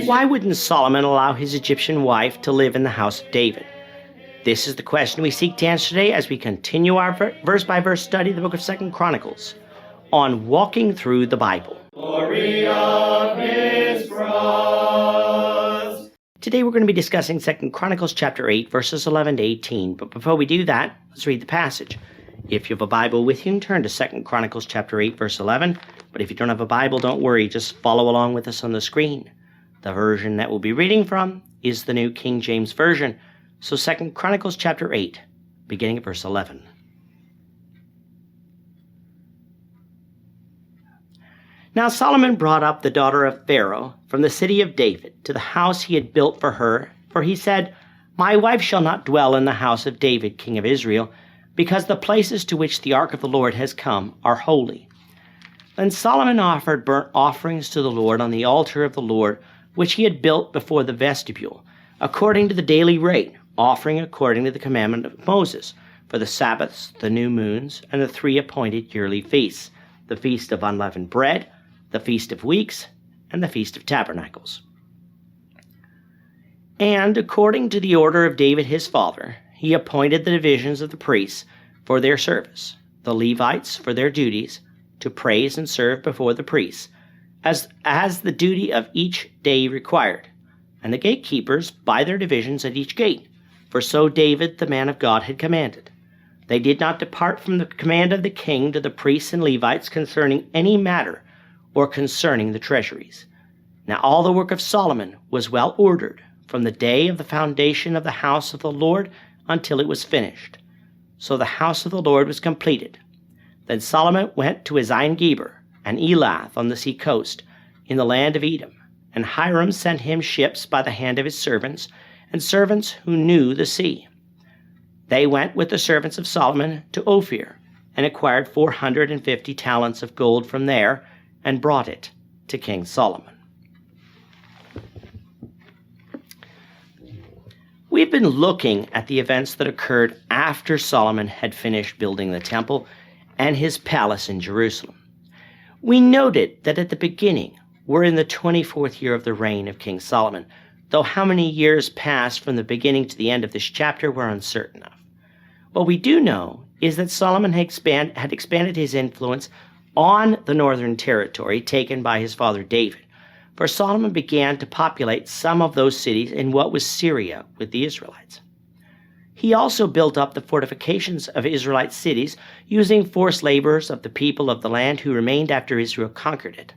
Why wouldn't Solomon allow his Egyptian wife to live in the house of David? This is the question we seek to answer today as we continue our verse-by-verse study of the book of 2 Chronicles on walking through the Bible. Glory of his cross. Today we're going to be discussing 2 Chronicles chapter 8, verses 11 to 18. But before we do that, let's read the passage. If you have a Bible with you, turn to 2 Chronicles chapter 8, verse 11. But if you don't have a Bible, don't worry, just follow along with us on the screen. The version that we'll be reading from is the New King James Version. So 2 Chronicles chapter 8, beginning at verse 11. Now Solomon brought up the daughter of Pharaoh from the city of David to the house he had built for her, for he said, My wife shall not dwell in the house of David, king of Israel, because the places to which the ark of the Lord has come are holy. Then Solomon offered burnt offerings to the Lord on the altar of the Lord, which he had built before the vestibule, according to the daily rate, offering according to the commandment of Moses, for the Sabbaths, the new moons, and the 3 appointed yearly feasts, the feast of unleavened bread, the Feast of Weeks, and the Feast of Tabernacles. And according to the order of David his father, he appointed the divisions of the priests for their service, the Levites for their duties, to praise and serve before the priests, as the duty of each day required, and the gatekeepers by their divisions at each gate, for so David the man of God had commanded. They did not depart from the command of the king to the priests and Levites concerning any matter or concerning the treasuries. Now all the work of Solomon was well ordered, from the day of the foundation of the house of the Lord until it was finished. So the house of the Lord was completed. Then Solomon went to Ezion-Geber and Elath on the sea coast, in the land of Edom, and Hiram sent him ships by the hand of his servants, and servants who knew the sea. They went with the servants of Solomon to Ophir, and acquired 450 talents of gold from there, and brought it to King Solomon. We've been looking at the events that occurred after Solomon had finished building the temple and his palace in Jerusalem. We noted that at the beginning, we're in the 24th year of the reign of King Solomon, though how many years passed from the beginning to the end of this chapter we're uncertain of. What we do know is that Solomon had expanded his influence on the northern territory taken by his father David, for Solomon began to populate some of those cities in what was Syria with the Israelites. He also built up the fortifications of Israelite cities using forced laborers of the people of the land who remained after Israel conquered it.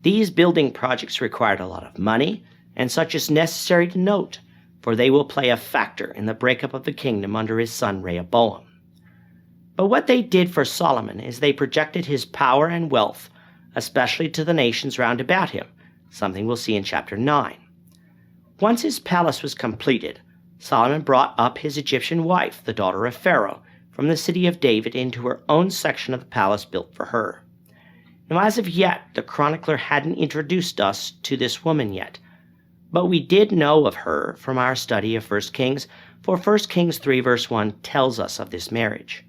These building projects required a lot of money, and such is necessary to note, for they will play a factor in the breakup of the kingdom under his son Rehoboam. But what they did for Solomon is they projected his power and wealth, especially to the nations round about him, something we'll see in chapter 9. Once his palace was completed, Solomon brought up his Egyptian wife, the daughter of Pharaoh, from the city of David into her own section of the palace built for her. Now as of yet, the chronicler hadn't introduced us to this woman yet, but we did know of her from our study of 1 Kings, for 1 Kings 3 verse 1 tells us of this marriage.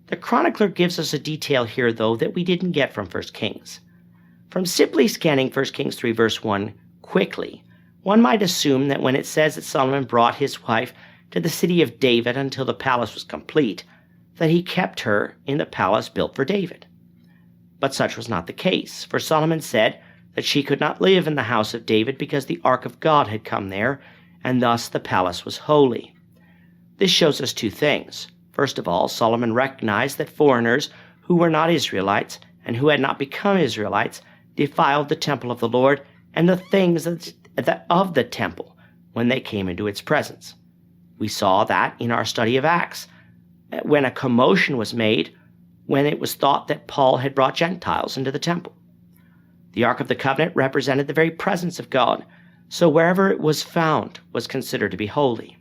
The chronicler gives us a detail here, though, that we didn't get from 1 Kings. From simply scanning 1 Kings 3 verse 1 quickly, one might assume that when it says that Solomon brought his wife to the city of David until the palace was complete, that he kept her in the palace built for David. But such was not the case, for Solomon said that she could not live in the house of David because the ark of God had come there, and thus the palace was holy. This shows us two things. First of all, Solomon recognized that foreigners who were not Israelites and who had not become Israelites defiled the temple of the Lord and the things of the temple when they came into its presence. We saw that in our study of Acts, when a commotion was made when it was thought that Paul had brought Gentiles into the temple. The Ark of the Covenant represented the very presence of God, so wherever it was found was considered to be holy.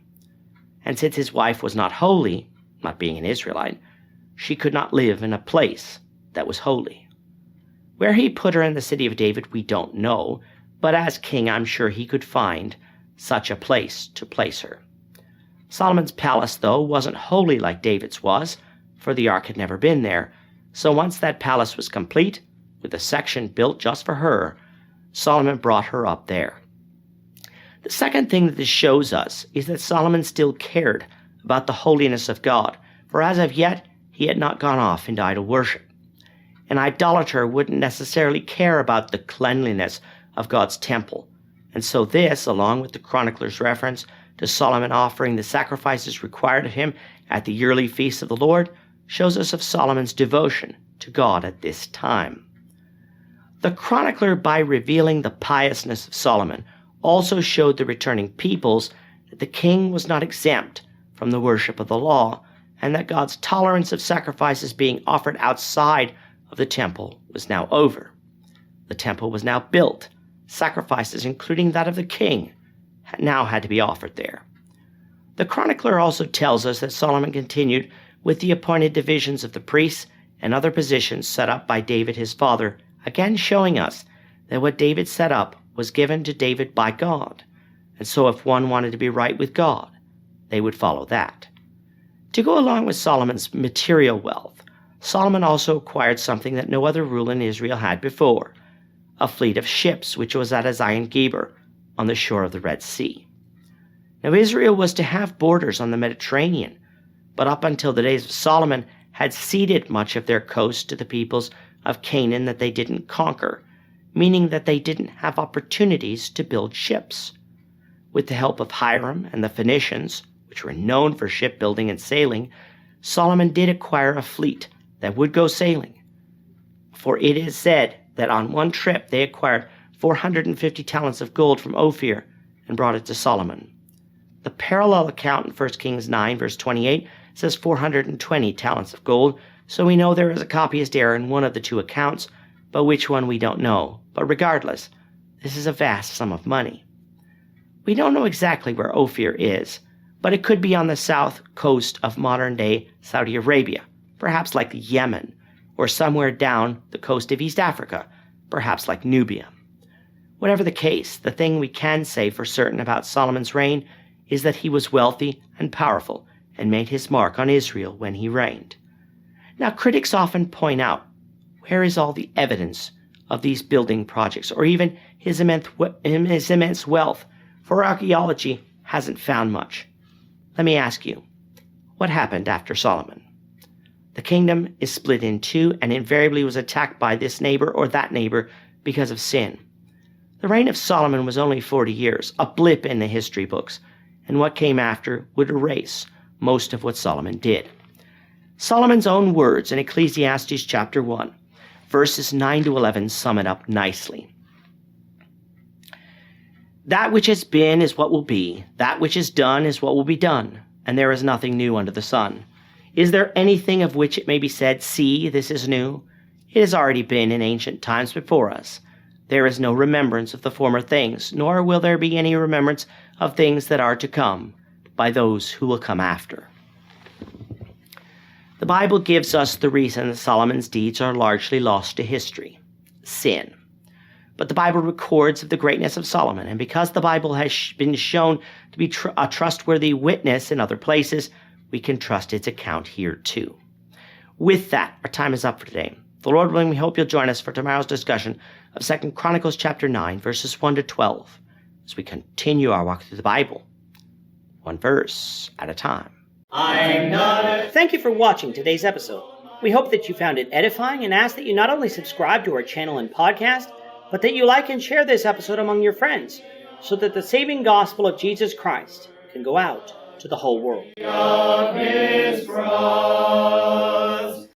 And since his wife was not holy, not being an Israelite, she could not live in a place that was holy. Where he put her in the city of David, we don't know, but as king, I'm sure he could find such a place to place her. Solomon's palace, though, wasn't holy like David's was, for the ark had never been there, so once that palace was complete, with a section built just for her, Solomon brought her up there. The second thing that this shows us is that Solomon still cared about the holiness of God, for as of yet he had not gone off into idol worship. An idolater wouldn't necessarily care about the cleanliness of God's temple, and so this, along with the chronicler's reference to Solomon offering the sacrifices required of him at the yearly feast of the Lord, shows us of Solomon's devotion to God at this time. The chronicler, by revealing the piousness of Solomon, also showed the returning peoples that the king was not exempt from the worship of the law, and that God's tolerance of sacrifices being offered outside of the temple was now over. The temple was now built. Sacrifices, including that of the king, now had to be offered there. The chronicler also tells us that Solomon continued with the appointed divisions of the priests and other positions set up by David his father, again showing us that what David set up was given to David by God, and so if one wanted to be right with God, they would follow that. To go along with Solomon's material wealth, Solomon also acquired something that no other ruler in Israel had before, a fleet of ships which was at Ezion Geber on the shore of the Red Sea. Now Israel was to have borders on the Mediterranean, but up until the days of Solomon had ceded much of their coast to the peoples of Canaan that they didn't conquer, meaning that they didn't have opportunities to build ships. With the help of Hiram and the Phoenicians, which were known for shipbuilding and sailing, Solomon did acquire a fleet that would go sailing. For it is said that on one trip they acquired 450 talents of gold from Ophir and brought it to Solomon. The parallel account in 1 Kings 9, verse 28, says 420 talents of gold, so we know there is a copyist error in one of the two accounts, but which one we don't know. But regardless, this is a vast sum of money. We don't know exactly where Ophir is, but it could be on the south coast of modern-day Saudi Arabia, perhaps like Yemen, or somewhere down the coast of East Africa, perhaps like Nubia. Whatever the case, the thing we can say for certain about Solomon's reign is that he was wealthy and powerful and made his mark on Israel when he reigned. Now, critics often point out, where is all the evidence of these building projects, or even his immense wealth? For archaeology hasn't found much. Let me ask you, what happened after Solomon? The kingdom is split in two and invariably was attacked by this neighbor or that neighbor because of sin. The reign of Solomon was only 40 years, a blip in the history books, and what came after would erase most of what Solomon did. Solomon's own words in Ecclesiastes chapter 1, verses 9 to 11 sum it up nicely. That which has been is what will be, that which is done is what will be done, and there is nothing new under the sun. Is there anything of which it may be said, see, this is new? It has already been in ancient times before us. There is no remembrance of the former things, nor will there be any remembrance of things that are to come by those who will come after. The Bible gives us the reason that Solomon's deeds are largely lost to history: sin. But the Bible records of the greatness of Solomon, and because the Bible has been shown to be a trustworthy witness in other places, we can trust its account here too. With that, our time is up for today. The Lord willing, we hope you'll join us for tomorrow's discussion of 2 Chronicles chapter 9, verses 1 to 12, as we continue our walk through the Bible, one verse at a time. Thank you for watching today's episode. We hope that you found it edifying and ask that you not only subscribe to our channel and podcast, but that you like and share this episode among your friends, so that the saving gospel of Jesus Christ can go out to the whole world.